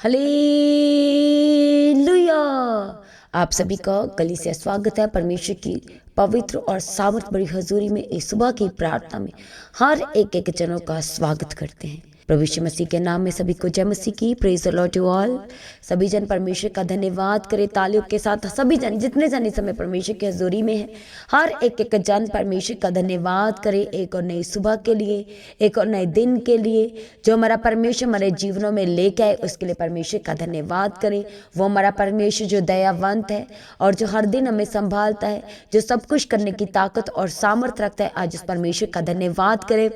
Hallelujah. आप सभी का कली से स्वागत है परमेश्वर की पवित्र और सामर्थ बड़ी हजूरी में इस सुबह की प्रार्थना में हर एक जनों का स्वागत करते हैं। प्रभु यीशु मसीह के नाम में सभी को जय मसीह की। Praise the lord to all. सभी जन परमेश्वर का धन्यवाद करें तालियों के साथ। सभी जन जितने जन इस समय परमेश्वर की हजूरी में है, हर एक जन परमेश्वर का धन्यवाद करे एक और नई सुबह के लिए, एक और नए दिन के लिए जो हमारा परमेश्वर हमारे जीवनों में लेके आए, उसके लिए परमेश्वर का धन्यवाद करें। वो हमारा परमेश्वर जो दयावंत है और जो हर दिन हमें संभालता है, जो सब कुछ करने की ताकत और सामर्थ रखता है, आज उस परमेश्वर का धन्यवाद करें।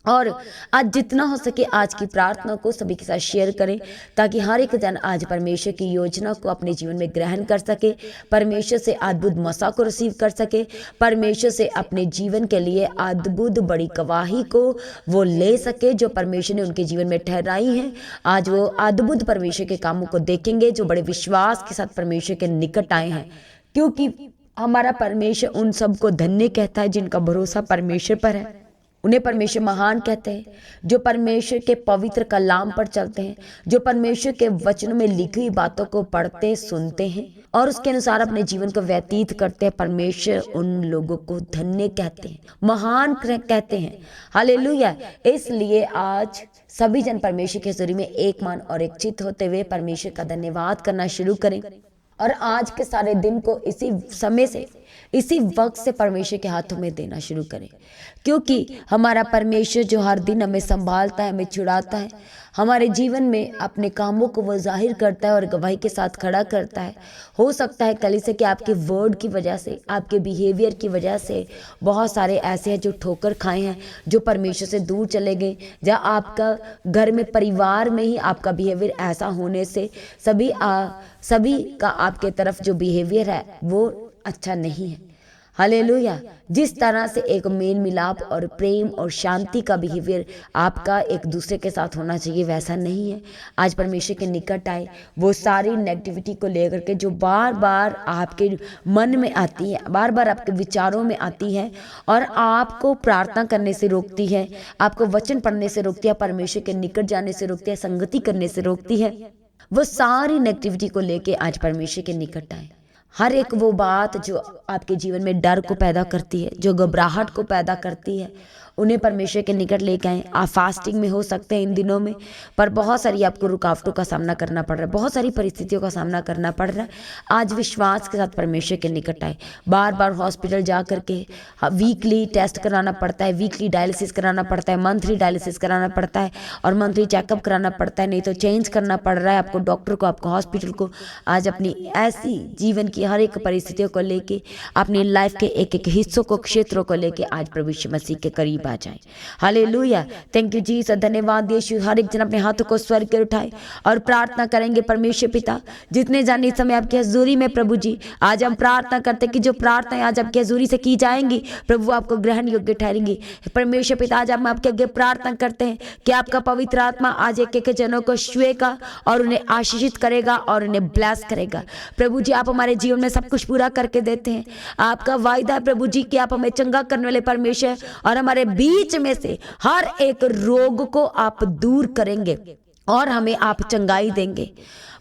और आज जितना हो सके आज की प्रार्थना को सभी के साथ शेयर करें, ताकि हर एक जन आज परमेश्वर की योजना को अपने जीवन में ग्रहण कर सके, परमेश्वर से अद्भुत मसा को रिसीव कर सके, परमेश्वर से अपने जीवन के लिए अद्भुत बड़ी गवाही को वो ले सके जो परमेश्वर ने उनके जीवन में ठहराई है। आज वो अद्भुत परमेश्वर के कामों को देखेंगे जो बड़े विश्वास के साथ परमेश्वर के निकट आए हैं, क्योंकि हमारा परमेश्वर उन सबको धन्य कहता है जिनका भरोसा परमेश्वर पर है। उन्हें परमेश्वर महान कहते हैं, जो परमेश्वर के पवित्र कलाम पर चलते हैं, जो परमेश्वर के वचनों में लिखी हुई बातों को पढ़ते सुनते हैं और उसके अनुसार अपने जीवन को व्यतीत करते हैं। परमेश्वर उन लोगों को धन्य कहते हैं, महान कहते हैं। हालेलुया। इसलिए आज सभी जन परमेश्वर के हजूरी में एक मन और एक चित्त होते हुए परमेश्वर का धन्यवाद करना शुरू करें और आज के सारे दिन को इसी समय से, इसी वक्त से परमेश्वर के हाथों में देना शुरू करें, क्योंकि हमारा परमेश्वर जो हर दिन हमें संभालता है, हमें छुड़ाता है, हमारे जीवन में अपने कामों को वो जाहिर करता है और गवाही के साथ खड़ा करता है। हो सकता है कलीसिया के आपके वर्ड की वजह से, आपके बिहेवियर की वजह से बहुत सारे ऐसे हैं जो ठोकर खाए हैं, जो परमेश्वर से दूर चले गए। जहाँ आपका घर में परिवार में ही आपका बिहेवियर ऐसा होने से सभी का आपके तरफ जो बिहेवियर है वो अच्छा नहीं है। हालेलुया। जिस तरह से एक मेल मिलाप और प्रेम और शांति का बिहेवियर आपका एक दूसरे के साथ होना चाहिए, वैसा नहीं है। आज परमेश्वर के निकट आए, वो सारी नेगेटिविटी को लेकर के जो बार बार आपके मन में आती है, बार बार आपके विचारों में आती है और आपको प्रार्थना करने से रोकती है, आपको वचन पढ़ने से रोकती है, परमेश्वर के निकट जाने से रोकती है, संगति करने से रोकती है, वो सारी नेगेटिविटी को लेके आज परमेश्वर के निकट आए। हर एक वो बात जो आपके जीवन में डर को पैदा करती है, जो घबराहट को पैदा करती है, उन्हें परमेश्वर के निकट लेके आएँ। आप फास्टिंग में हो सकते हैं इन दिनों में, पर बहुत सारी आपको रुकावटों का सामना करना पड़ रहा है, बहुत सारी परिस्थितियों का सामना करना पड़ रहा है। आज विश्वास के साथ परमेश्वर के निकट आए। बार बार हॉस्पिटल जा करके वीकली टेस्ट कराना पड़ता है, वीकली डायलिसिस कराना पड़ता है, मंथली डायलिसिस कराना पड़ता है और मंथली चेकअप कराना पड़ता है, नहीं तो चेंज करना पड़ रहा है आपको डॉक्टर को, आपको हॉस्पिटल को। आज अपनी ऐसी जीवन की हर एक परिस्थितियों को लेके, अपनी लाइफ के एक एक हिस्सों को, क्षेत्रों को लेके आज प्रभु यीशु मसीह के करीब आ जाए। हालेलुया। Thank you Jesus. धन्यवाद यीशु। हर एक जन अपने हाथों को स्वर्ग के उठाए और प्रार्थना करेंगे। परमेश्वर पिता, जितने जन इस समय आपकी हजूरी में प्रभु जी, आज हम प्रार्थना करते कि जो प्रार्थना आज आपकी हजूरी से की जाएंगी प्रभु आपको ग्रहण योग्य ठहरेंगी। परमेश्वर पिता, आज हम आपके आगे प्रार्थना करते हैं कि आपका पवित्र आत्मा आज एक एक जनों को छुएगा और उन्हें आशीषित करेगा और उन्हें ब्लेस करेगा। प्रभु जी, आप हमारे जीवन में सब कुछ पूरा करके देते हैं। आपका वायदा है प्रभु जी कि आप हमें चंगा करने वाले परमेश्वर, और हमारे बीच में से हर एक रोग को आप दूर करेंगे और हमें आप चंगाई देंगे।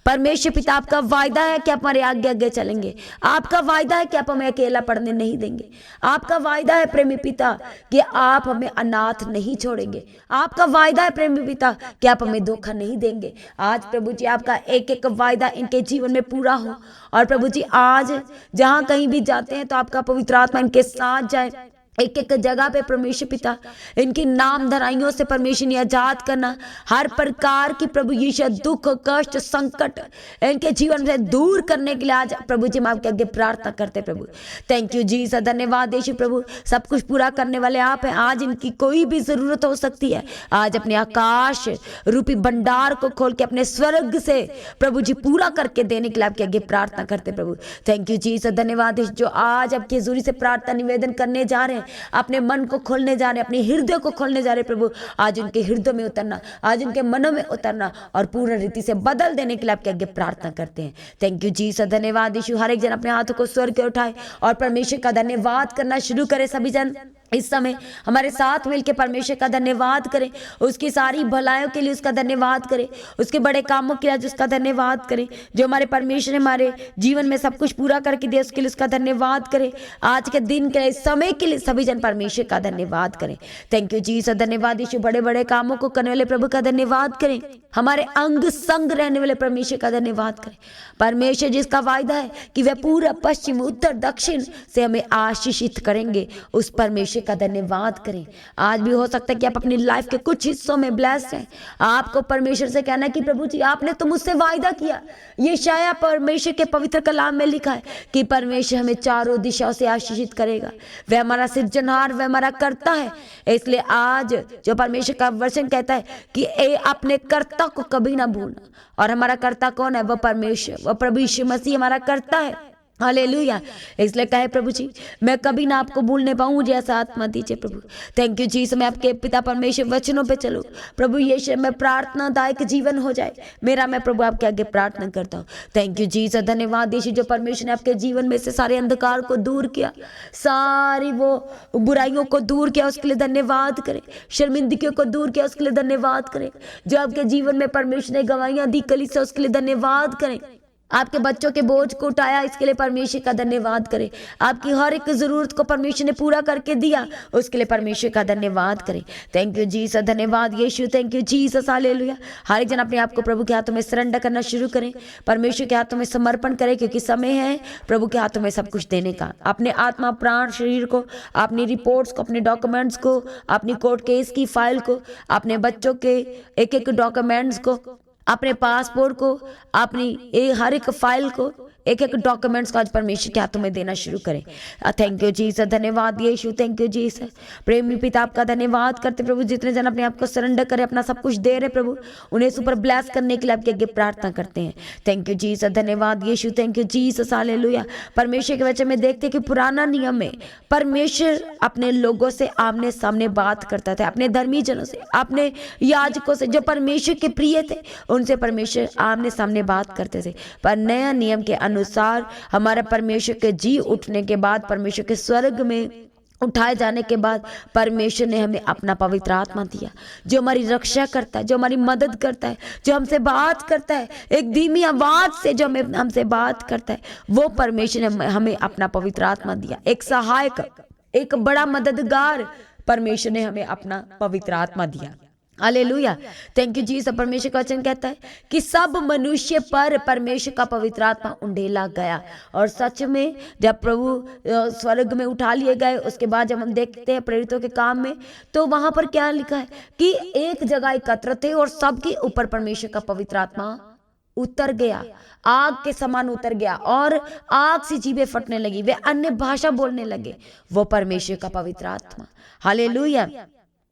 परमेश्वर पिता, आपका वायदा है कि आप हमारे आगे आगे चलेंगे। आपका वायदा है कि आप हमें अकेला पड़ने नहीं देंगे। आपका वायदा है प्रेमी पिता कि आप हमें अनाथ नहीं छोड़ेंगे। आपका वायदा है प्रेमी पिता कि आप हमें धोखा नहीं देंगे। आज प्रभु जी, आपका एक एक वायदा इनके जीवन में पूरा हो और प्रभु जी आज जहां कहीं भी जाते हैं तो आपका पवित्र आत्मा इनके साथ जाए। एक एक जगह पे परमेश्वर पिता इनकी नाम धराइयों से परमेश्वर ने आजाद करना, हर प्रकार की प्रभु यीशु दुख कष्ट संकट इनके जीवन से दूर करने के लिए आज प्रभु जी हम आपके आगे प्रार्थना करते। प्रभु थैंक यू जी सर, धन्यवाद यीशु। प्रभु सब कुछ पूरा करने वाले आप हैं। आज इनकी कोई भी जरूरत हो सकती है, आज अपने आकाश रूपी भंडार को खोल के अपने स्वर्ग से प्रभु जी पूरा करके देने के लिए आपके आगे प्रार्थना करते। प्रभु थैंक यू जी सर, धन्यवाद जो आज आपकी हजूरी से प्रार्थना निवेदन करने जा रहे हैं, अपने मन को खोलने जा रहे हैं, अपने हृदय को खोलने जा रहे हैं। प्रभु आज उनके हृदय में उतरना, आज उनके मनों में उतरना और पूर्ण रीति से बदल देने के लिए आपके आगे प्रार्थना करते हैं। थैंक यू जी सर, धन्यवाद यीशु। हर एक जन अपने हाथों को स्वर्ग के उठाए और परमेश्वर का धन्यवाद करना शुरू करे। सभी जन इस समय हमारे साथ मिलकर परमेश्वर का धन्यवाद करें, उसकी सारी भलाइयों के लिए उसका धन्यवाद करें, उसके बड़े कामों के लिए उसका धन्यवाद करें, जो हमारे परमेश्वर ने हमारे जीवन में सब कुछ पूरा करके दिया उसके लिए उसका धन्यवाद करें। आज के दिन के लिए, समय के लिए सभी जन परमेश्वर का धन्यवाद करें। थैंक यू जीसस, धन्यवाद यीशु। बड़े बड़े कामों को करने वाले प्रभु का धन्यवाद करें, हमारे अंग संग रहने वाले परमेश्वर का धन्यवाद करें। परमेश्वर जिसका वायदा है कि वह पूरा पश्चिम उत्तर दक्षिण से हमें आशीषित करेंगे, उस परमेश्वर का धन्यवाद करें। आज भी हो सकता है कि आप अपनी लाइफ के कुछ हिस्सों में ब्लेस्ड हैं, आपको परमेश्वर से कहना है कि प्रभु जी आपने तो मुझसे वायदा किया। ये शायद परमेश्वर के पवित्र कलाम में लिखा है कि परमेश्वर हमें चारों दिशाओं से आशीषित करेगा। वह हमारा सृजनहार, वह हमारा कर्ता है। इसलिए आज जो परमेश्वर का वचन कहता है कि अपने कर्ता को कभी ना भूलना, और हमारा कर्ता कौन है? वह परमेश्वर, वह प्रभु यीशु मसीह हमारा कर्ता है। हालेलुया। इसलिए कहे प्रभु जी मैं कभी ना आपको भूलने पाऊं, मुझे ऐसा आत्मा दीजिए प्रभु। थैंक यू जी, मैं आपके पिता परमेश्वर वचनों पे चलूं प्रभु यीशु, मैं प्रार्थनादायक जीवन हो जाए मेरा। मैं प्रभु आपके आगे प्रार्थना करता हूँ। थैंक यू जी, धन्यवाद यीशु जो परमेश्वर ने आपके जीवन में से सारे अंधकार को दूर किया, सारी वो बुराइयों को दूर किया, उसके लिए धन्यवाद करें। शर्मिंदगियों को दूर किया, उसके लिए धन्यवाद करें। जो आपके जीवन में परमेश्वर ने गवाहियां दी कलीसिया, उसके लिए धन्यवाद करें। आपके बच्चों के बोझ को उठाया, इसके लिए परमेश्वर का धन्यवाद करें। आपकी हर एक जरूरत को परमेश्वर ने पूरा करके दिया, उसके लिए परमेश्वर का धन्यवाद करें। थैंक यू जीसस, धन्यवाद यीशु। Thank you Jesus, hallelujah. हर एक जन अपने आप को प्रभु के हाथों में सरेंडर करना शुरू करें, परमेश्वर के हाथों में समर्पण करें, क्योंकि समय है प्रभु के हाथों में सब कुछ देने का। अपने आत्मा, प्राण, शरीर को, अपनी रिपोर्ट्स को, अपने डॉक्यूमेंट्स को, अपनी कोर्ट केस की फाइल को, अपने बच्चों के एक एक डॉक्यूमेंट्स को, अपने पासपोर्ट को, अपनी हर एक फाइल को, एक एक डॉक्यूमेंट्स को आज परमेश्वर के हाथों में देना शुरू करें। थैंक यू जीसस, धन्यवाद यीशु। Thank you Jesus. प्रेमी पिता आपका धन्यवाद करते प्रभु, जितने जन अपने आप को सरेंडर करे, अपना सब कुछ दे रहे प्रभु, उन्हें सुपर ब्लेस करने के लिए आपके आगे प्रार्थना करते हैं। थैंक यू जीसस, धन्यवाद यीशु। Thank you Jesus, hallelujah. परमेश्वर के वचन में देखते कि पुराना नियम में परमेश्वर अपने लोगों से आमने सामने बात करता था, अपने धर्मी जनों से, अपने याजकों से, जो परमेश्वर के प्रिय थे, उनसे परमेश्वर आमने सामने बात करते थे। पर नया नियम के अनुसार हमारा परमेश्वर के जी उठने के बाद, परमेश्वर के स्वर्ग में उठाए जाने के बाद, परमेश्वर ने हमें अपना पवित्र आत्मा दिया, जो हमारी रक्षा करता है, जो हमारी मदद करता है, जो हमसे बात करता है, एक धीमी आवाज से जो हमें हमसे बात करता है। वो परमेश्वर ने हमें अपना पवित्र आत्मा दिया, एक सहायक, एक बड़ा मददगार परमेश्वर ने हमें अपना पवित्र आत्मा दिया। हालेलुया। Thank you Jesus. परमेश्वर का वचन कहता है कि सब मनुष्य पर परमेश्वर का पवित्र आत्मा उंडेला गया। और सच में जब प्रभु स्वर्ग में उठा लिए गए, उसके बाद जब हम देखते हैं प्रेरितों के काम में, तो वहां पर क्या लिखा है कि एक जगह एकत्र थे और सबके ऊपर परमेश्वर का पवित्र आत्मा उतर गया, आग के समान उतर गया, और आग से जीभें फटने लगी, वे अन्य भाषा बोलने लगे। वो परमेश्वर का पवित्र आत्मा। हालेलुया।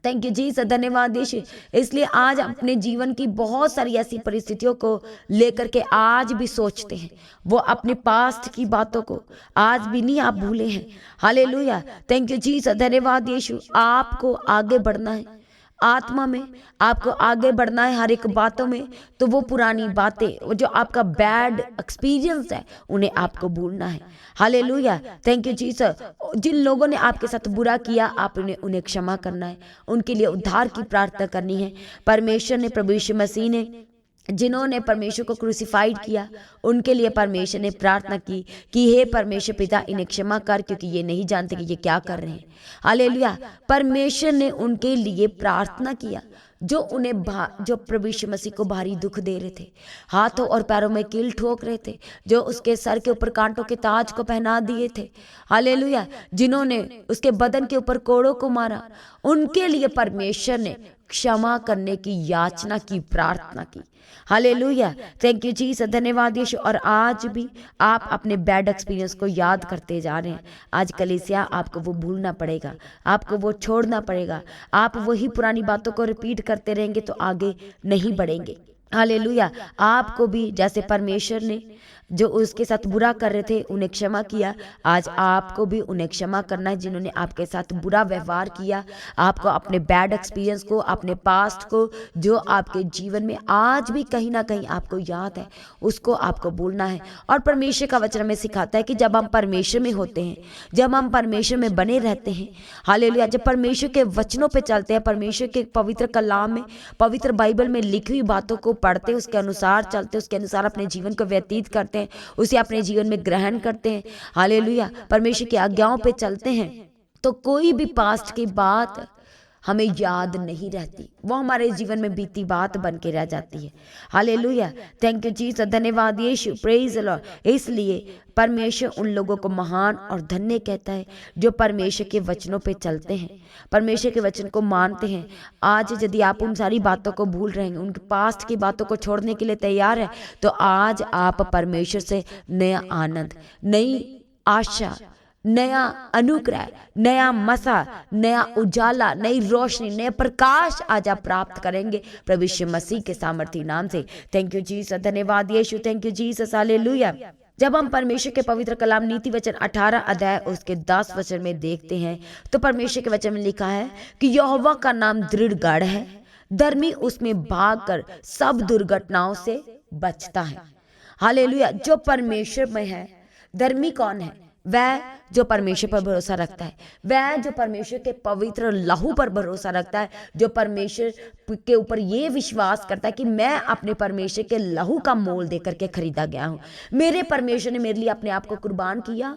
थैंक यू जीसस, धन्यवाद यीशु। इसलिए आज अपने जीवन की बहुत सारी ऐसी परिस्थितियों को लेकर के आज भी सोचते हैं, वो अपने पास्ट की बातों को आज भी नहीं आप भूले हैं। हालेलुया। थैंक यू जीसस, धन्यवाद यीशु। आपको आगे बढ़ना है आत्मा में, आपको आगे बढ़ना है हर एक बातों में, तो वो पुरानी बातें, वो जो आपका बैड एक्सपीरियंस है, उन्हें आपको भूलना है। हालेलुया। Thank you Jesus. जिन लोगों ने आपके साथ बुरा किया, आप उन्हें क्षमा करना है, उनके लिए उद्धार की प्रार्थना करनी है। परमेश्वर ने, प्रभु यीशु मसीह ने, जिन्होंने परमेश्वर को क्रूसिफाइड किया, उनके लिए परमेश्वर ने प्रार्थना की कि हे परमेश्वर पिता, इन्हें क्षमा कर, क्योंकि ये नहीं जानते कि ये क्या कर रहे हैं। हालेलुया। परमेश्वर ने उनके लिए प्रार्थना किया जो उन्हें जो प्रभु यीशु मसीह को भारी दुख दे रहे थे, हाथों और पैरों में कील ठोक रहे थे, जो उसके सर के ऊपर कांटों के ताज को पहना दिए थे। हालेलुया। जिन्होंने उसके बदन के ऊपर कोड़ों को मारा, उनके लिए परमेश्वर ने क्षमा करने की याचना की, प्रार्थना की। हालेलुया। थैंक यू जीसस, धन्यवाद यीशु। और आज भी आप अपने बैड एक्सपीरियंस को याद करते जा रहे हैं। आज कलीसिया, आपको वो भूलना पड़ेगा, आपको वो छोड़ना पड़ेगा। आप वही पुरानी बातों को रिपीट करते रहेंगे तो आगे नहीं बढ़ेंगे। हालेलुया। आपको भी जैसे परमेश्वर ने जो उसके साथ बुरा कर रहे थे उन्हें क्षमा किया। आज आपको भी उन्हें क्षमा करना है जिन्होंने आपके साथ बुरा व्यवहार किया। आपको अपने बैड एक्सपीरियंस को, अपने पास्ट को, जो आपके जीवन में आज भी कहीं ना कहीं आपको याद है, उसको आपको बोलना है। और परमेश्वर का वचन हमें सिखाता है कि जब हम परमेश्वर में होते हैं, जब हम परमेश्वर में बने रहते हैं, हालेलुया, जब परमेश्वर के वचनों पे चलते हैं, परमेश्वर के पवित्र कलाम में, पवित्र बाइबल में लिखी हुई बातों को पढ़ते हैं, उसके अनुसार चलते हैं, उसके अनुसार अपने जीवन को व्यतीत करते हैं, उसे अपने जीवन में ग्रहण करते हैं, हालेलुया, परमेश्वर की आज्ञाओं पे चलते हैं, तो कोई भी पास्ट की बात हमें याद नहीं रहती, वो हमारे जीवन में बीती बात बन के रह जाती है। हालेलुया, थैंक यू जीसस, धन्यवाद यीशु, प्रेज द लॉर्ड। इसलिए परमेश्वर उन लोगों को महान और धन्य कहता है जो परमेश्वर के वचनों पे चलते हैं, परमेश्वर के वचन को मानते हैं। आज यदि आप उन सारी बातों को भूल रहे हैं, उनके पास्ट की बातों को छोड़ने के लिए तैयार है, तो आज आप परमेश्वर से नया आनंद, नई आशा, नया अनुग्रह, नया मसा, नया उजाला, नई रोशनी, नया प्रकाश आज आप प्राप्त करेंगे प्रभु यीशु मसीह के सामर्थी नाम से। थैंक यू जीसस, धन्यवाद यीशु, थैंक यू जीसस, हालेलुया। जब हम परमेश्वर के पवित्र कलाम नीति वचन 18 अध्याय उसके 10 वचन में देखते हैं, तो परमेश्वर के वचन में लिखा है कि यहोवा का नाम दृढ़ गढ़ है, धर्मी उसमें भागकर सब दुर्घटनाओं से बचता है। हालेलुया, जो परमेश्वर में है, धर्मी कौन है? वह जो परमेश्वर पर भरोसा रखता है, वह जो परमेश्वर के पवित्र लहू पर भरोसा रखता है, जो परमेश्वर के ऊपर ये विश्वास करता है कि मैं अपने परमेश्वर के लहू का मोल देकर के खरीदा गया हूँ, मेरे परमेश्वर ने मेरे लिए अपने आप को कुर्बान किया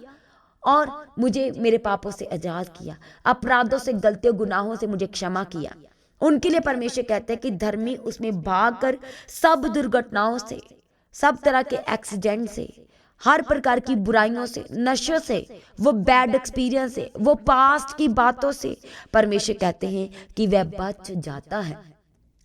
और मुझे मेरे पापों से आजाद किया, अपराधों से, गलतियों, गुनाहों से मुझे क्षमा किया। उनके लिए परमेश्वर कहते हैं कि धर्मी उसमें भागकर सब दुर्घटनाओं से, सब तरह के एक्सीडेंट से, हर प्रकार की बुराइयों से, नशों से, वो बैड एक्सपीरियंस से, वो पास्ट की बातों से परमेश्वर कहते हैं कि वह बच जाता है।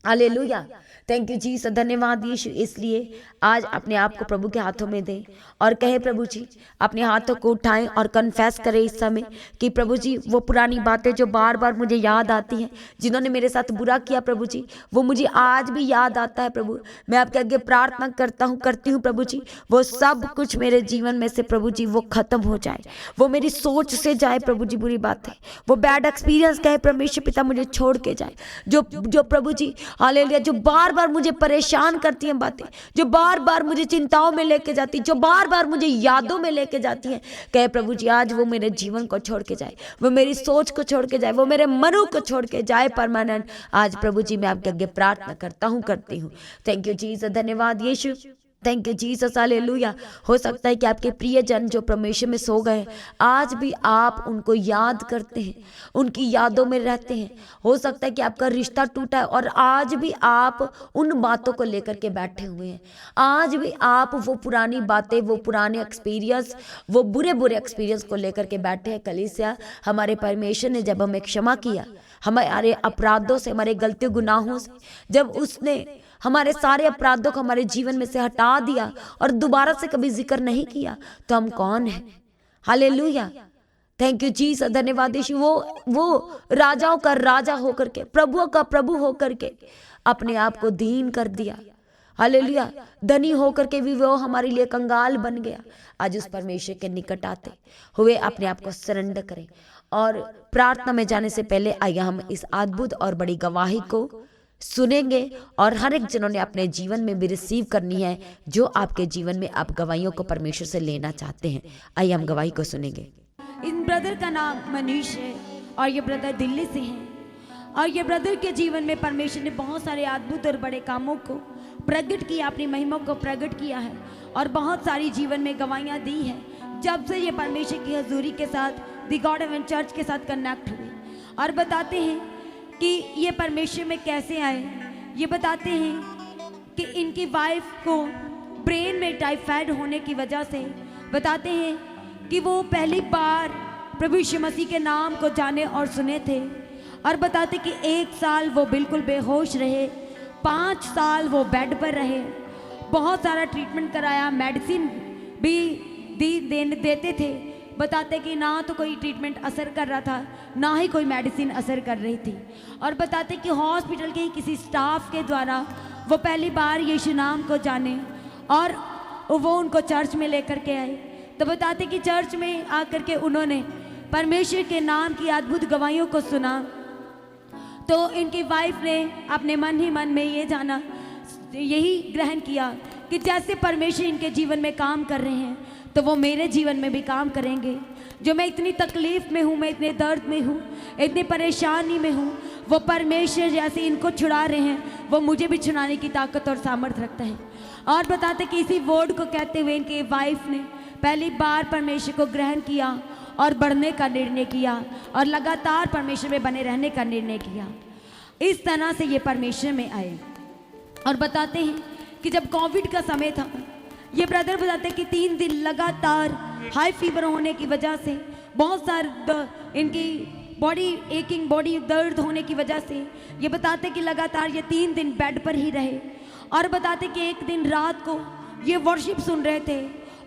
हालेलुया, थैंक यू जीसस, धन्यवाद यीशु। इसलिए आज अपने आप को प्रभु के हाथों में दें और कहे, प्रभु जी, अपने हाथों को उठाएं और कन्फेस करें इस समय कि प्रभु जी, वो पुरानी बातें जो बार बार मुझे याद आती हैं, जिन्होंने मेरे साथ बुरा किया प्रभु जी, वो मुझे आज भी याद आता है प्रभु। मैं आपके आगे प्रार्थना करती हूँ प्रभु जी, वो सब कुछ मेरे जीवन में से प्रभु जी वो खत्म हो जाए, वो मेरी सोच से जाए प्रभु जी, बुरी बातें, वो बैड एक्सपीरियंस कहे परमेश्वर पिता मुझे छोड़ के जाए, जो प्रभु जी, हालेलुया, जो बार बार मुझे परेशान करती हैं बातें, जो बार बार मुझे चिंताओं में लेके जाती, जो बार बार मुझे यादों में लेके जाती हैं, कहे प्रभु जी आज वो मेरे जीवन को छोड़ के जाए, वो मेरी सोच को छोड़ के जाए, वो मेरे मनो को छोड़ के जाए परमानेंट। आज प्रभु जी मैं आपके आगे प्रार्थना करती हूँ। थैंक यू जीसस, धन्यवाद यीशु, थैंक यू जीसस, हालेलुया। हो सकता है कि आपके प्रियजन जो परमेश्वर में सो गए, आज भी आप उनको याद करते हैं, उनकी यादों में रहते हैं। हो सकता है कि आपका रिश्ता टूटा है और आज भी आप उन बातों को लेकर के बैठे हुए हैं, आज भी आप वो पुरानी बातें, वो पुराने एक्सपीरियंस, वो बुरे बुरे एक्सपीरियंस को लेकर के बैठे हैं। कलीसिया, हमारे परमेश्वर ने जब हमें क्षमा किया, हमारे अपराधों से, हमारे गलतियों गुनाहों से, जब उसने हमारे सारे अपराधों को हमारे जीवन में से हटा दिया और दोबारा से कभी जिक्र नहीं किया, तो हम कौन हैं? हालेलुया, थैंक यू जीसस, धन्यवाद यीशु। वो राजाओं का राजा होकर के, प्रभुओं का प्रभु होकर के अपने आप को दीन कर दिया। हालेलुया, धनी होकर के भी वो हमारे लिए कंगाल बन गया। आज उस परमेश्वर के निकट आते हुए अपने आप को सरेंडर करें और प्रार्थना में जाने से पहले आइए हम इस अद्भुत और बड़ी गवाही को सुनेंगे और हर एक जनों ने अपने जीवन में भी रिसीव करनी है, जो आपके जीवन में आप गवाहियों को परमेश्वर से लेना चाहते हैं। आइए हम गवाही को सुनेंगे। इन ब्रदर का नाम मनीष है और ये ब्रदर दिल्ली से हैं और ये ब्रदर के जीवन में परमेश्वर ने बहुत सारे अद्भुत और बड़े कामों को प्रकट किया, अपनी महिमा को प्रकट किया है और बहुत सारी जीवन में गवाहियाँ दी हैं जब से ये परमेश्वर की हजूरी के साथ द गॉड हेवन चर्च के साथ कनेक्ट हुए। और बताते हैं कि ये परमेश्वर में कैसे आए। ये बताते हैं कि इनकी वाइफ को ब्रेन में टाइफाइड होने की वजह से, बताते हैं कि वो पहली बार प्रभु यीशु मसीह के नाम को जाने और सुने थे और बताते कि 1 साल वो बिल्कुल बेहोश रहे, 5 साल वो बेड पर रहे, बहुत सारा ट्रीटमेंट कराया, मेडिसिन भी देते थे। बताते कि ना तो कोई ट्रीटमेंट असर कर रहा था, ना ही कोई मेडिसिन असर कर रही थी। और बताते कि हॉस्पिटल के ही किसी स्टाफ के द्वारा वो पहली बार यीशु नाम को जाने और वो उनको चर्च में लेकर के आए। तो बताते कि चर्च में आकर के उन्होंने परमेश्वर के नाम की अद्भुत गवाहियों को सुना। तो इनकी वाइफ ने अपने मन ही मन में ये जाना, यही ग्रहण किया कि जैसे परमेश्वर इनके जीवन में काम कर रहे हैं तो वो मेरे जीवन में भी काम करेंगे। जो मैं इतनी तकलीफ़ में हूँ, मैं इतने दर्द में हूँ, इतनी परेशानी में हूँ, वो परमेश्वर जैसे इनको छुड़ा रहे हैं वो मुझे भी छुड़ाने की ताकत और सामर्थ्य रखता है। और बताते कि इसी वर्ड को कहते हुए इनके वाइफ ने पहली बार परमेश्वर को ग्रहण किया और बढ़ने का निर्णय किया और लगातार परमेश्वर में बने रहने का निर्णय किया। इस तरह से ये परमेश्वर में आए। और बताते हैं कि जब कोविड का समय था, ये ब्रदर बताते हैं कि 3 दिन लगातार हाई फीवर होने की वजह से, बहुत सारे इनकी बॉडी एकिंग, बॉडी दर्द होने की वजह से ये बताते कि लगातार ये 3 दिन बेड पर ही रहे। और बताते कि एक दिन रात को ये वर्शिप सुन रहे थे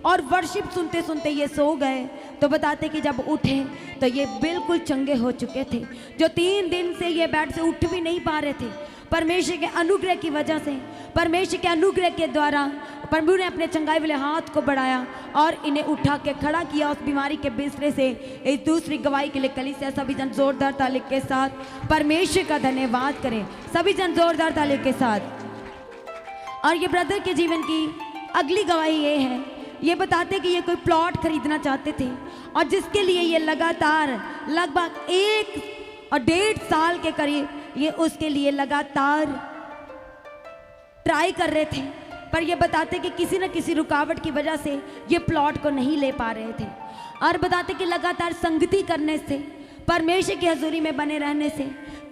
और वर्शिप सुनते सुनते ये सो गए। तो बताते कि जब उठे तो ये बिल्कुल चंगे हो चुके थे। जो 3 दिन से ये बेड से उठ भी नहीं पा रहे थे, परमेश्वर के अनुग्रह की वजह से, परमेश्वर के अनुग्रह के द्वारा प्रभु ने अपने चंगाई वाले हाथ को बढ़ाया और इन्हें उठा के खड़ा किया उस बीमारी के बिस्तरे से। इस दूसरी गवाही के लिए कलीसिया सभी जन जोरदार ताली के साथ परमेश्वर का धन्यवाद करें। सभी जन जोरदार ताली के साथ। और ये ब्रदर के जीवन की अगली गवाही ये है, ये बताते कि ये कोई प्लॉट खरीदना चाहते थे और जिसके लिए ये लगातार लगभग 1 और 1.5 साल के करीब ये उसके लिए लगातार ट्राई कर रहे थे। पर ये बताते कि किसी न किसी रुकावट की वजह से ये प्लॉट को नहीं ले पा रहे थे। और बताते कि लगातार संगति करने से, परमेश्वर की हजूरी में बने रहने से,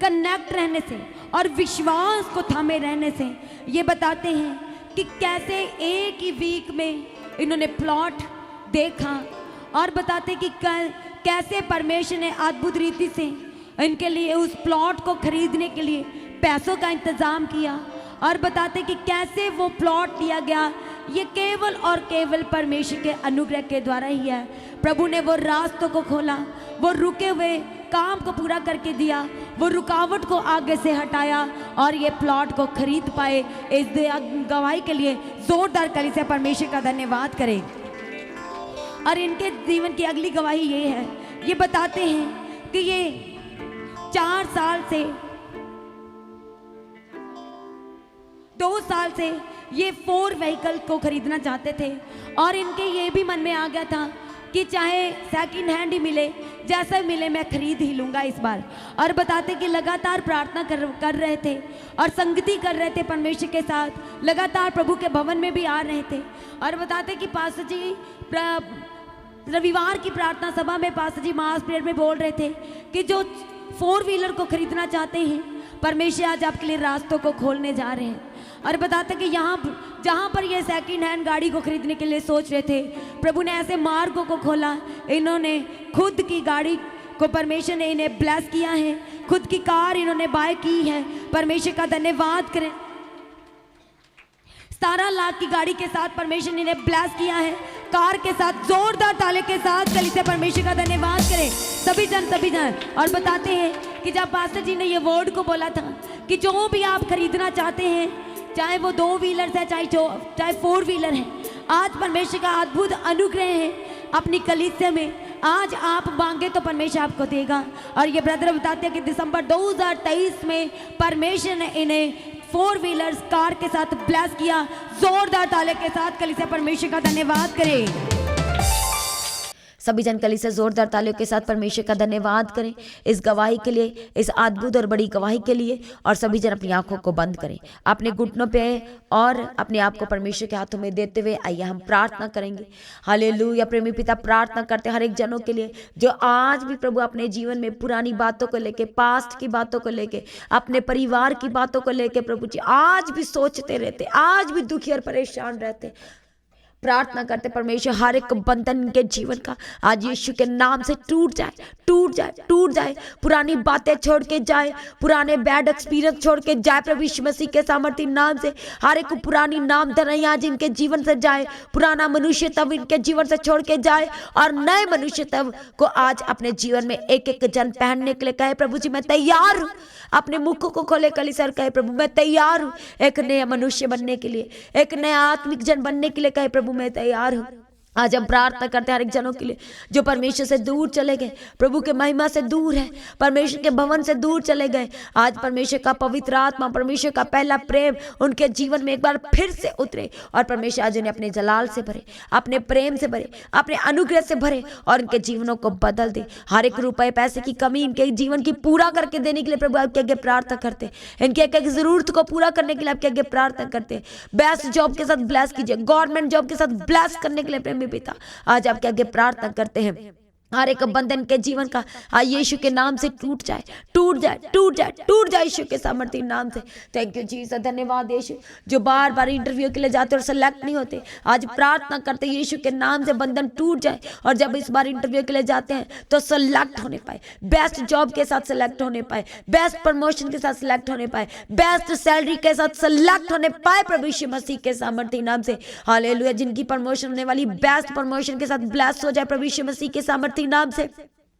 कनेक्ट रहने से और विश्वास को थामे रहने से ये बताते हैं कि कैसे एक ही वीक में इन्होंने प्लॉट देखा। और बताते कि कैसे परमेश्वर ने अद्भुत रीति से इनके लिए उस प्लॉट को खरीदने के लिए पैसों का इंतज़ाम किया। और बताते कि कैसे वो प्लॉट लिया गया, ये केवल और केवल परमेश्वर के अनुग्रह के द्वारा ही है। प्रभु ने वो रास्तों को खोला, वो रुके हुए काम को पूरा करके दिया, वो रुकावट को आगे से हटाया और ये प्लॉट को खरीद पाए। इस गवाही के लिए जोरदार ताली से परमेश्वर का धन्यवाद करें। और इनके जीवन की अगली गवाही ये है, ये बताते हैं कि ये 4 साल से 2 साल से ये 4 व्हीकल को खरीदना चाहते थे और इनके ये भी मन में आ गया था कि चाहे सेकंड हैंड ही मिले, जैसा मिले मैं खरीद ही लूँगा इस बार। और बताते कि लगातार प्रार्थना कर रहे थे और संगति कर रहे थे परमेश्वर के साथ, लगातार प्रभु के भवन में भी आ रहे थे। और बताते कि पास्टर जी रविवार की प्रार्थना सभा में पास्टर जी मास प्रेयर में बोल रहे थे कि जो 4 व्हीलर को खरीदना चाहते हैं, परमेश्वर आज आपके लिए रास्तों को खोलने जा रहे हैं। और बताते कि यहाँ जहाँ पर ये सेकंड हैंड गाड़ी को खरीदने के लिए सोच रहे थे, प्रभु ने ऐसे मार्गों को खोला। इन्होंने खुद की गाड़ी को, परमेश्वर ने इन्हें ब्लेस किया है, खुद की कार इन्होंने बाय की है। परमेश्वर का धन्यवाद करें। 17 लाख की गाड़ी के साथ परमेश्वर ने इन्हें ब्लेस किया है, कार के साथ। जोरदार ताले के साथ कलीसिया परमेश्वर का धन्यवाद करें सभी जन। और बताते हैं कि जब पास्टर जी ने ये वर्ड को बोला था कि जो भी आप खरीदना चाहते हैं, चाहे वो 2 व्हीलर है, चाहे 4 व्हीलर है, आज परमेश्वर का अद्भुत अनुग्रह है अपनी कलीसिया में। आज आप मांगे तो परमेश्वर आपको देगा। और ये ब्रदर बताते हैं कि दिसंबर 2023 में परमेश्वर ने इन्हें 4 व्हीलर्स कार के साथ ब्लेस किया। जोरदार ताले के साथ कलीसिया परमेश्वर का धन्यवाद करें। सभी जन कलीसिया जोरदार तालियों के साथ परमेश्वर का धन्यवाद करें इस गवाही के लिए, इस अद्भुत और बड़ी गवाही के लिए। और सभी जन अपनी आंखों को बंद करें, अपने घुटनों पे और अपने आप को परमेश्वर के हाथों में देते हुए आइए हम प्रार्थना करेंगे। हालेलुया। प्रेमी पिता, प्रार्थना करते हर एक जनों के लिए जो आज भी प्रभु अपने जीवन में पुरानी बातों को लेके, पास्ट की बातों को लेके, अपने परिवार की बातों को लेके प्रभु जी आज भी सोचते रहते, आज भी दुखी और परेशान रहते। प्रार्थना करते परमेश्वर हर एक बंधन के जीवन का आज यीशु के नाम से टूट जाए, टूट जाए, टूट जाए। पुरानी बातें छोड़ के जाए, पुराने बैड एक्सपीरियंस छोड़ के जाए प्रभु यीशु मसीह के सामर्थ्य नाम से। हर एक पुरानी नाम धराई आज इनके जीवन से जाए, पुराना मनुष्य तब इनके जीवन से छोड़ के जाए और नए मनुष्य तब को आज अपने जीवन में एक एक जन पहनने के लिए कहे प्रभु जी मैं तैयार हूँ। अपने मुख को खोले कलीसिया कहे प्रभु मैं तैयार हूँ एक नया मनुष्य बनने के लिए, एक नया आत्मिक जन बनने के लिए कहे प्रभु प्रभु मैं तैयार हूँ। आज हम प्रार्थना करते हैं हर एक जनों के लिए जो परमेश्वर से दूर चले गए, प्रभु के महिमा से दूर है, परमेश्वर के भवन से दूर चले गए। आज परमेश्वर का पवित्र आत्मा, परमेश्वर का पहला प्रेम उनके जीवन में एक बार फिर से उतरे और परमेश्वर आज उन्हें अपने जलाल से भरे, अपने प्रेम से भरे, अपने अनुग्रह से भरे और उनके जीवनों को बदल दे। हर एक रुपए पैसे की कमी इनके जीवन की पूरा करके देने के लिए प्रभु आपके आगे प्रार्थना करते हैं। इनके एक एक जरूरत को पूरा करने के लिए आपके आगे प्रार्थना करते हैं। बेस्ट जॉब के साथ ब्लेस कीजिए, गवर्नमेंट जॉब के साथ ब्लेस करने के लिए प्रेमी पिता आज आपके आगे प्रार्थना करते हैं। हर एक बंधन के जीवन का आज यीशु के नाम से टूट जाए, टूट जाए, टूट जाए, टूट जाए यीशु के सामर्थ्य नाम से। थैंक यू जीसस, धन्यवाद यीशु। जो बार बार इंटरव्यू के लिए जाते और सेलेक्ट नहीं होते, आज प्रार्थना करते यीशु के नाम से बंधन टूट जाए और जब इस बार इंटरव्यू के लिए जाते हैं तो सेलेक्ट होने पाए, बेस्ट जॉब के साथ सेलेक्ट होने पाए, बेस्ट प्रमोशन के साथ सेलेक्ट होने पाए, बेस्ट सैलरी के साथ सेलेक्ट होने पाए प्रभु यीशु मसीह के सामर्थ्य नाम से। हालेलुया। जिनकी प्रमोशन होने वाली बेस्ट प्रमोशन के साथ ब्लेस हो जाए प्रभु यीशु मसीह के सामर्थ्य नाम से।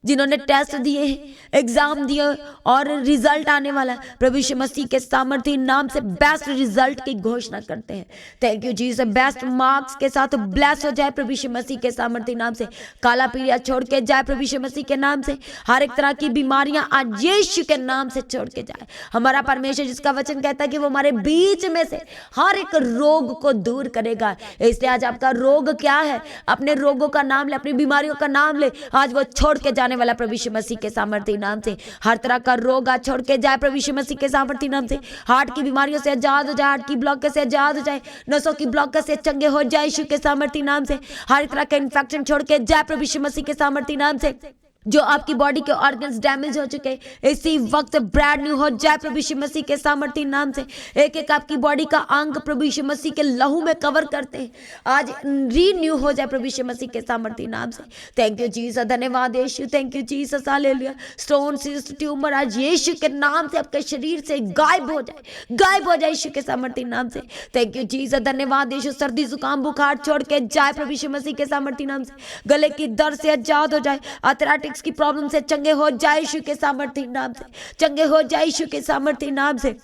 जिन्होंने टेस्ट दिए, एग्जाम दिए और रिजल्ट आने वाला है, प्रभु यीशु मसीह के सामर्थ्य नाम से बेस्ट रिजल्ट की घोषणा करते हैं। Thank you Jesus. Best marks के साथ ब्लेस हो जाए प्रभु यीशु मसीह के सामर्थ्य नाम से। काला पीलिया छोड़ के जाए प्रभु यीशु मसीह के नाम से। हर एक तरह की बीमारियां आज यीशु के नाम से छोड़ के जाए। हमारा परमेश्वर जिसका वचन कहता है कि वो हमारे बीच में से हर एक रोग को दूर करेगा। इसलिए आज आपका रोग क्या है, अपने रोगों का नाम ले, अपनी बीमारियों का नाम ले, आज वो छोड़ के जाने वाला प्रभु यीशु मसीह के सामर्थ्य नाम से। हर तरह का रोग आज छोड़ के जाए प्रभु यीशु मसीह के सामर्थ्य नाम से। हार्ट की बीमारियों से आजाद हो जाए, हार्ट की ब्लॉक से आजाद हो जाए, नसों की ब्लॉक से चंगे हो जाए यीशु के सामर्थ्य नाम से। हर तरह का इन्फेक्शन छोड़ के जाए प्रभु यीशु मसीह के सामर्थ्य नाम से। जो आपकी बॉडी के ऑर्गन्स डैमेज हो चुके इसी वक्त ब्रांड न्यू हो जाए प्रभु यीशु मसीह के सामर्थ्य नाम से। एक एक आपकी बॉडी का अंग प्रभु यीशु मसीह के लहू में कवर करते हैं, आज रीन्यू हो जाए प्रभु यीशु मसीह के सामर्थ्य नाम से। थैंक यू जीसस, धन्यवाद यीशु। Thank you Jesus, hallelujah. Stone cyst tumour आज यीशु के नाम से आपके शरीर से गायब हो जाए, गायब हो जाए यीशु के सामर्थ्य नाम से। थैंक यू जीसस, धन्यवाद यीशु। सर्दी जुकाम बुखार छोड़ के जाए प्रभु यीशु मसीह के सामर्थ्य नाम से। गले की दर्द से आजाद हो जाए, आर्थराइटिस की प्रॉब्लम से चंगे हो जाए यीशु के सामर्थ्य नाम से, चंगे हो जाए यीशु के सामर्थ्य नाम से।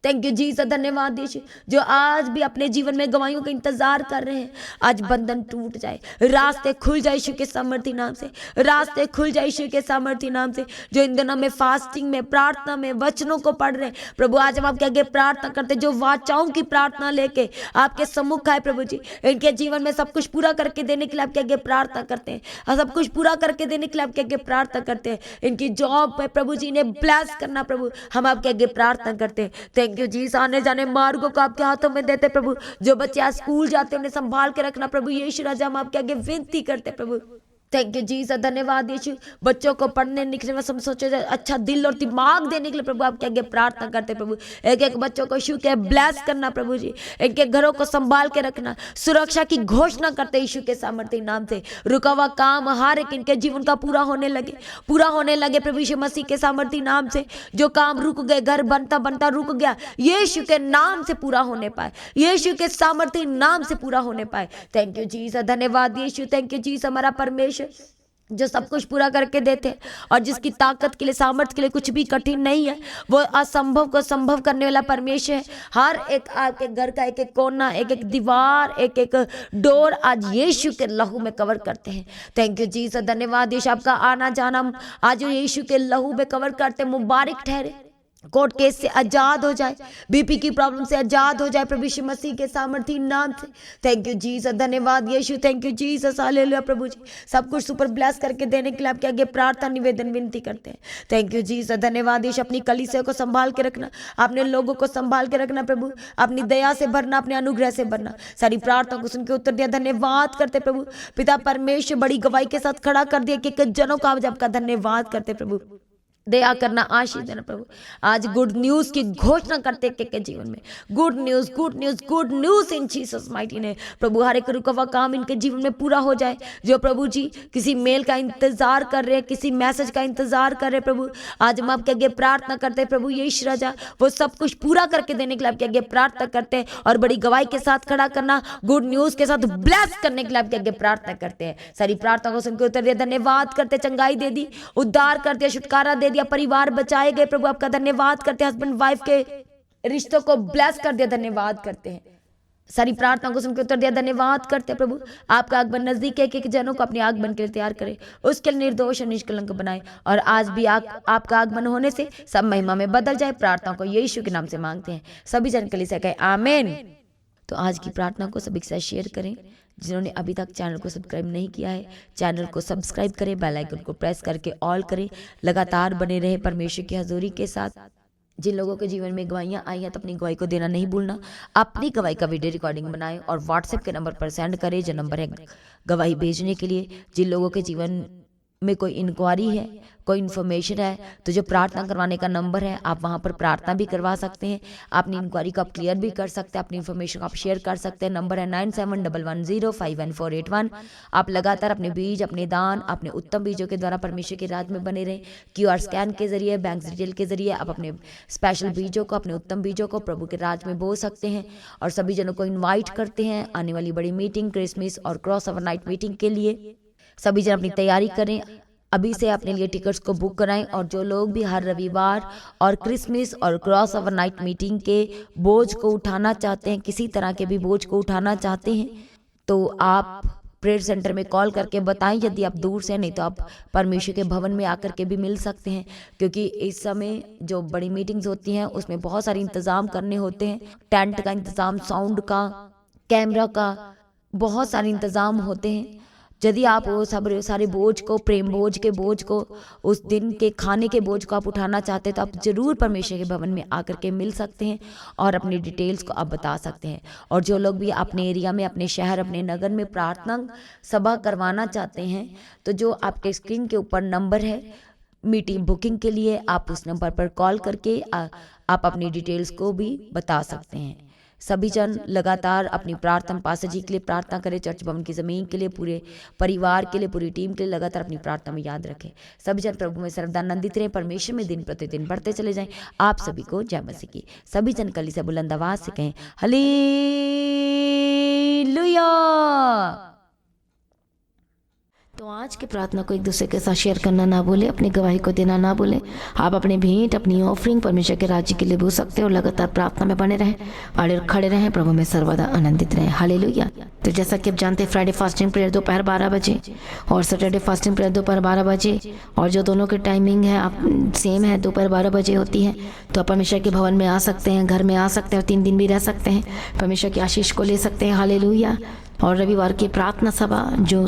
थैंक यू जीसस, धन्यवाद यीशु। जो आज भी अपने जीवन में गवाहियों का इंतजार कर रहे हैं, आज बंधन टूट जाए, रास्ते खुल जाए यीशु के सामर्थ्य नाम से, रास्ते खुल जाए यीशु के सामर्थ्य नाम से। जो इन दिनों में फास्टिंग में, प्रार्थना में, वचनों को पढ़ रहे हैं, प्रभु आज हम आपके आगे प्रार्थना करते हैं, जो वाचाओं की प्रार्थना लेके आपके सम्मुख आए प्रभु जी, इनके जीवन में सब कुछ पूरा करके देने के लिए आपके आगे प्रार्थना करते हैं, और सब कुछ पूरा करके देने के लिए आपके आगे प्रार्थना करते हैं। इनकी जॉब में प्रभु जी ने ब्लेस करना, प्रभु हम आपके आगे प्रार्थना करते हैं। Thank you Jesus. आने जाने मार्गों को आपके हाथों में देते प्रभु। जो बच्चे आज स्कूल जाते हैं उन्हें संभाल के रखना प्रभु यीशु राजा, हम आपके आगे विनती करते प्रभु। थैंक यू जीसस, धन्यवाद यीशु। बच्चों को पढ़ने लिखने में सब सोचे अच्छा दिल और दिमाग देने के लिए प्रभु आपके आगे प्रार्थना करते प्रभु। एक एक बच्चों को यीशु के ब्लेस करना प्रभु जी, इनके घरों को संभाल के रखना, सुरक्षा की घोषणा करते यीशु के सामर्थ्य नाम से। रुका हुआ काम हर एक इनके जीवन का पूरा होने लगे, पूरा होने लगे प्रभु यीशु मसीह के सामर्थ्य नाम से। जो काम रुक गए, घर बनता बनता रुक गया, यीशु के नाम से पूरा होने पाए, यीशु के सामर्थ्य नाम से पूरा होने पाए। थैंक यू जीसस, धन्यवाद यीशु। थैंक यू जीसस, हमारा परमेश्वर जो सब कुछ पूरा करके देते हैं और जिसकी ताकत के लिए, सामर्थ्य के लिए कुछ भी कठिन नहीं है, वो असंभव को संभव करने वाला परमेश्वर है। हर एक आपके घर का एक एक कोना, एक एक दीवार, एक एक डोर आज यीशु के लहू में कवर करते हैं। थैंक यू जीसस, धन्यवाद यीशु। आपका आना जाना आज यीशु के लहू में कवर करते, मुबारक ठहरे। कोर्ट केस से आजाद हो जाए, बीपी की प्रॉब्लम से आजाद हो जाए प्रभु यीशु मसीह के सामर्थ्य नाम से। थैंक यू जीसस, धन्यवाद यीशु। थैंक यू जीसस, हालेलुया प्रभु जी। सब कुछ सुपर ब्लेस करके देने के लिए आपके आगे प्रार्थना निवेदन विनती करते हैं। थैंक यू जीसस, धन्यवाद यीशु। अपनी कलीसिया को संभाल के रखना, अपने लोगों को संभाल के रखना प्रभु, अपनी दया से भरना, अपने अनुग्रह से भरना। सारी प्रार्थना को सुन के उत्तर दिया, धन्यवाद करते प्रभु। पिता परमेश्वर बड़ी गवाही के साथ खड़ा कर दिया कि जनों का आज आपका धन्यवाद करते प्रभु। दया करना, आशीष देना प्रभु। आज गुड न्यूज की घोषणा करते के जीवन में, good news, good news, good news in Jesus mighty ने प्रभु। हर एक रुका हुआ काम इनके जीवन में पूरा हो जाए। जो प्रभु जी किसी मेल का इंतजार कर रहे हैं, किसी मैसेज का इंतजार कर रहे हैं प्रभु, आज हम आपके आगे प्रार्थना करते हैं प्रभु यीशु राजा, वो सब कुछ पूरा करके देने के लिए आपके आगे प्रार्थना करते हैं और बड़ी गवाही के साथ खड़ा करना, गुड न्यूज के साथ ब्लेस करने के लिए आपके आगे प्रार्थना करते हैं। सारी प्रार्थना को सुनकर उत्तर दिया, धन्यवाद करते। चंगाई दे दी, उद्धार कर दिया, छुटकारा दे दिया, परिवार बचाए गए प्रभु, आपका धन्यवाद करते हैं। हस्बैंड वाइफ के रिश्तों को ब्लेस कर दिया, धन्यवाद करते हैं। सारी प्रार्थना को सुनकर उत्तर दिया। धन्यवाद करते हैं प्रभु, आपका आगमन नजदीक है, एक जनों को अपने आगमन के लिए तैयार करे, उसके लिए निर्दोष और निष्कलंक बनाए, और आज भी आपका आगमन होने से सब महिमा में बदल जाए। प्रार्थना को यीशु के नाम से मांगते हैं, सभी जन कलीसिया कहे आमीन। तो आज की प्रार्थना को सभी के साथ शेयर करें। जिन्होंने अभी तक चैनल को सब्सक्राइब नहीं किया है, चैनल को सब्सक्राइब करें, बेल आइकन को प्रेस करके ऑल करें, लगातार बने रहे परमेश्वर की हजूरी के साथ। जिन लोगों के जीवन में गवाहियाँ आई हैं तो अपनी गवाही को देना नहीं भूलना। अपनी गवाही का वीडियो रिकॉर्डिंग बनाएं और व्हाट्सएप के नंबर पर सेंड करें, जो नंबर है गवाही भेजने के लिए। जिन लोगों के जीवन में कोई इंक्वायरी है, कोई इन्फॉर्मेशन है, तो जो प्रार्थना करवाने का नंबर है, आप वहां पर प्रार्थना भी करवा सकते हैं, अपनी इंक्वायरी को आप क्लियर भी कर सकते हैं, अपनी इन्फॉर्मेशन को आप शेयर कर सकते हैं। नंबर है 9711051481। आप लगातार अपने बीज, अपने दान, अपने उत्तम बीजों के द्वारा परमेश्वर के राज में बने रहें। QR स्कैन के जरिए, बैंक डिटेल के जरिए आप अपने स्पेशल बीजों को, अपने उत्तम बीजों को प्रभु के राज में बो सकते हैं। और सभी जनों को इन्वाइट करते हैं आने वाली बड़ी मीटिंग, क्रिसमस और क्रॉस ओवर नाइट मीटिंग के लिए। सभी जन अपनी तैयारी करें, अभी से अपने लिए टिकट्स को बुक कराएं। और जो लोग भी हर रविवार और क्रिसमस और क्रॉस ओवर नाइट मीटिंग के बोझ को उठाना चाहते हैं, किसी तरह के भी बोझ को उठाना चाहते हैं, तो आप प्रेयर सेंटर में कॉल करके बताएं। यदि आप दूर से, नहीं तो आप परमेश्वर के भवन में आकर के भी मिल सकते हैं, क्योंकि इस समय जो बड़ी मीटिंग्स होती हैं उसमें बहुत सारे इंतज़ाम करने होते हैं। टेंट का इंतज़ाम, साउंड का, कैमरा का, बहुत सारे इंतज़ाम होते हैं। यदि आप वो सब सारे बोझ को, प्रेम बोझ के बोझ को, उस दिन के खाने के बोझ को आप उठाना चाहते हैं, तो आप ज़रूर परमेश्वर के भवन में आकर के मिल सकते हैं और अपनी डिटेल्स को आप बता सकते हैं। और जो लोग भी अपने एरिया में, अपने शहर, अपने नगर में प्रार्थना सभा करवाना चाहते हैं, तो जो आपके स्क्रीन के ऊपर नंबर है मीटिंग बुकिंग के लिए, आप उस नंबर पर कॉल करके आप अपनी डिटेल्स को भी बता सकते हैं। सभी जन लगातार अपनी प्रार्थना, पास्टर जी के लिए प्रार्थना करें, चर्च भवन की ज़मीन के लिए, पूरे परिवार के लिए, पूरी टीम के लिए लगातार अपनी प्रार्थना में याद रखें। सभी जन प्रभु में सर्वदा आनंदित रहें, परमेश्वर में दिन प्रतिदिन बढ़ते चले जाएं। आप सभी को जय मसीह की। सभी जन कली से बुलंद आवाज से कहें हालेलुया। तो आज की प्रार्थना को एक दूसरे के साथ शेयर करना ना भूलें, अपनी गवाही को देना ना भूलें। आप अपने भेंट, अपनी ऑफरिंग परमेश्वर के राज्य के लिए भूल सकते हैं और लगातार प्रार्थना में बने रहें, अड़े खड़े रहें, प्रभु में सर्वदा आनंदित रहें। हालेलुया। तो जैसा कि आप जानते हैं, फ्राइडे फास्टिंग प्रेयर दोपहर 12 बजे और सैटरडे फास्टिंग प्रेयर दोपहर 12 बजे, और जो दोनों की टाइमिंग है आप सेम है, दोपहर 12 बजे होती है। तो आप परमेश्वर के भवन में आ सकते हैं, घर में आ सकते हैं और 3 दिन भी रह सकते हैं, परमेश्वर की आशीष को ले सकते हैं। हालेलुया। और रविवार की प्रार्थना सभा जो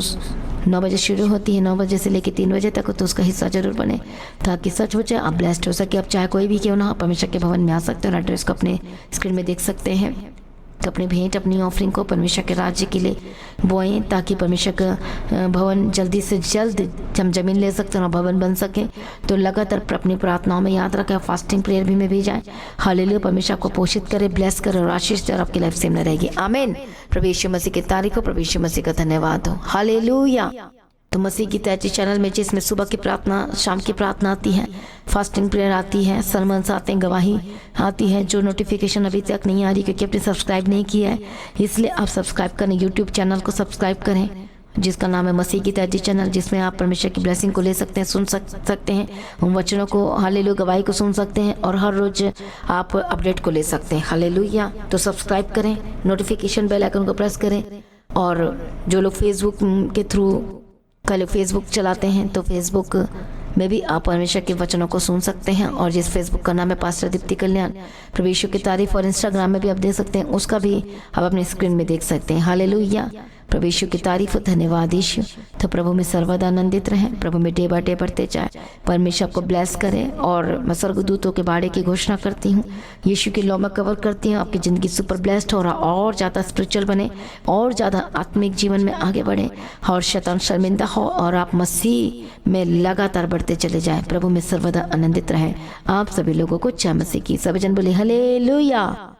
9 बजे शुरू होती है, 9 बजे से लेकर 3 बजे तक, तो उसका हिस्सा जरूर बने ताकि सच हो जाए, आप ब्लेस्ड हो सके। आप चाहे कोई भी क्यों ना, परमेश्वर के भवन में आ सकते हैं और एड्रेस को अपने स्क्रीन में देख सकते हैं। तो अपनी भेंट, अपनी ऑफरिंग को परमेश्वर के राज्य के लिए बोएं, ताकि परमेश्वर का भवन जल्दी से जल्द हम जमीन ले सकते हैं और भवन बन सके। तो लगातार अपनी प्रार्थनाओं में याद रखें, फास्टिंग प्रेयर भी में भी जाएं। हालेलुया। परमेश्वर आपको पोषित करे, ब्लेस करे और आशीष दे, और आपकी लाइफ सेम न रहेगी। आमीन। प्रभु यीशु मसीह की तारीफ हो, प्रभु यीशु मसीह का धन्यवाद हो। हालेलुया। तो मसीह की तैयारी चैनल में जिसमें सुबह की प्रार्थना, शाम की प्रार्थना आती है, फास्टिंग प्रेयर आती है, सरमन्स आते हैं, गवाही आती है। जो नोटिफिकेशन अभी तक नहीं आ रही क्योंकि आपने सब्सक्राइब नहीं किया है, इसलिए आप सब्सक्राइब करें, यूट्यूब चैनल को सब्सक्राइब करें जिसका नाम है मसीह की तैयारी चैनल, जिसमें आप परमेश्वर की ब्लेसिंग को ले सकते हैं, सुन सकते हैं, उन वचनों को, हालेलुया, गवाही को सुन सकते हैं और हर रोज आप अपडेट को ले सकते हैं। हालेलुया। तो सब्सक्राइब करें, नोटिफिकेशन बेल आइकन को प्रेस करें। और जो लोग फेसबुक के थ्रू कल फेसबुक चलाते हैं, तो फेसबुक में भी आप परमेश्वर के वचनों को सुन सकते हैं। और जिस फेसबुक का नाम है पास्टर दीप्ति कल्याण, प्रभु यीशु की तारीफ, और इंस्टाग्राम में भी आप देख सकते हैं, उसका भी आप अपने स्क्रीन में देख सकते हैं। हालेलुया। प्रभु यीशु की तारीफ, धन्यवाद यीशु। तो प्रभु में सर्वदा आनंदित रहें, प्रभु में डे बाय डे बढ़ते जाए, परमेश्वर आपको ब्लेस करे। और मैं स्वर्गदूतों के बाड़े की घोषणा करती हूँ, यीशु की लौ में कवर करती हूँ, आपकी ज़िंदगी सुपर ब्लेस्ड हो रहा, और ज़्यादा स्पिरिचुअल बने, और ज़्यादा आत्मिक जीवन में आगे बढ़े, और शैतान शर्मिंदा हो, और आप मसीह में लगातार बढ़ते चले जाएं। प्रभु में सर्वदा आनंदित रहे। आप सभी लोगों को जय मसीह की। सभी जन बोले हालेलुया।